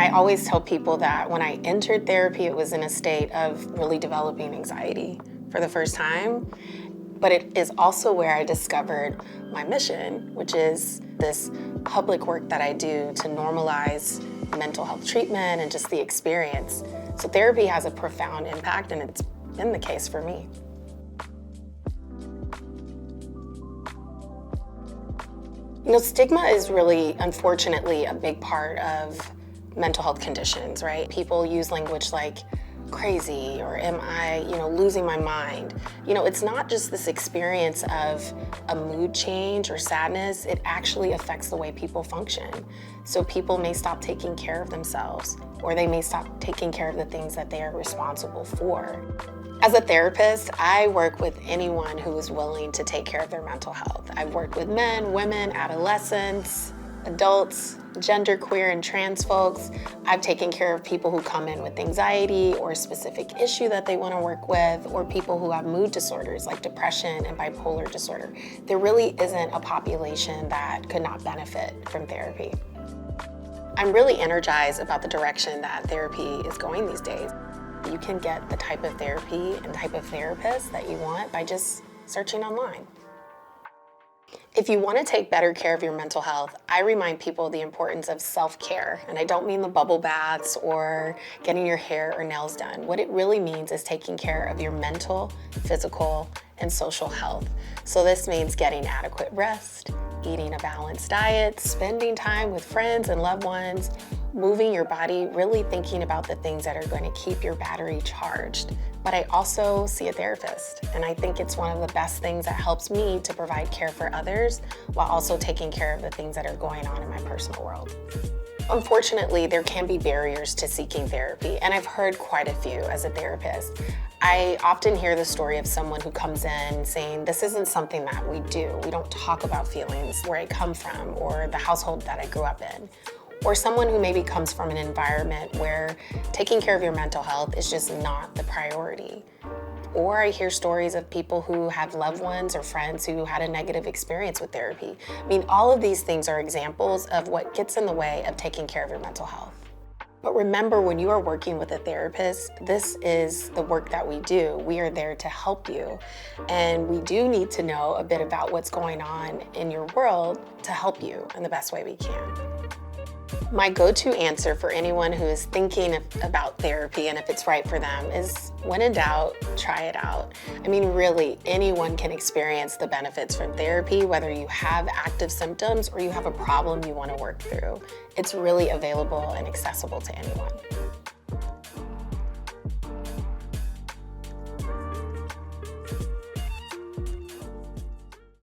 I always tell people that when I entered therapy, it was in a state of really developing anxiety for the first time. But it is also where I discovered my mission, which is this public work that I do to normalize mental health treatment and just the experience. So therapy has a profound impact, and it's been the case for me. Stigma is really, unfortunately, a big part of mental health conditions, right? People use language like crazy or am I, losing my mind? It's not just this experience of a mood change or sadness, it actually affects the way people function. So people may stop taking care of themselves, or they may stop taking care of the things that they are responsible for. As a therapist, I work with anyone who is willing to take care of their mental health. I've worked with men, women, adolescents, adults, genderqueer and trans folks. I've taken care of people who come in with anxiety or a specific issue that they want to work with, or people who have mood disorders like depression and bipolar disorder. There really isn't a population that could not benefit from therapy. I'm really energized about the direction that therapy is going these days. You can get the type of therapy and type of therapist that you want by just searching online. If you want to take better care of your mental health, I remind people the importance of self-care. And I don't mean the bubble baths or getting your hair or nails done. What it really means is taking care of your mental, physical, and social health. So this means getting adequate rest, eating a balanced diet, spending time with friends and loved ones, moving your body, really thinking about the things that are going to keep your battery charged. But I also see a therapist, and I think it's one of the best things that helps me to provide care for others while also taking care of the things that are going on in my personal world. Unfortunately, there can be barriers to seeking therapy, and I've heard quite a few as a therapist. I often hear the story of someone who comes in saying, this isn't something that we do. We don't talk about feelings, where I come from, or the household that I grew up in. Or someone who maybe comes from an environment where taking care of your mental health is just not the priority. Or I hear stories of people who have loved ones or friends who had a negative experience with therapy. I mean, all of these things are examples of what gets in the way of taking care of your mental health. But remember, when you are working with a therapist, this is the work that we do. We are there to help you. And we do need to know a bit about what's going on in your world to help you in the best way we can. My go-to answer for anyone who is thinking about therapy and if it's right for them is, when in doubt, try it out. I mean, really, anyone can experience the benefits from therapy, whether you have active symptoms or you have a problem you want to work through. It's really available and accessible to anyone.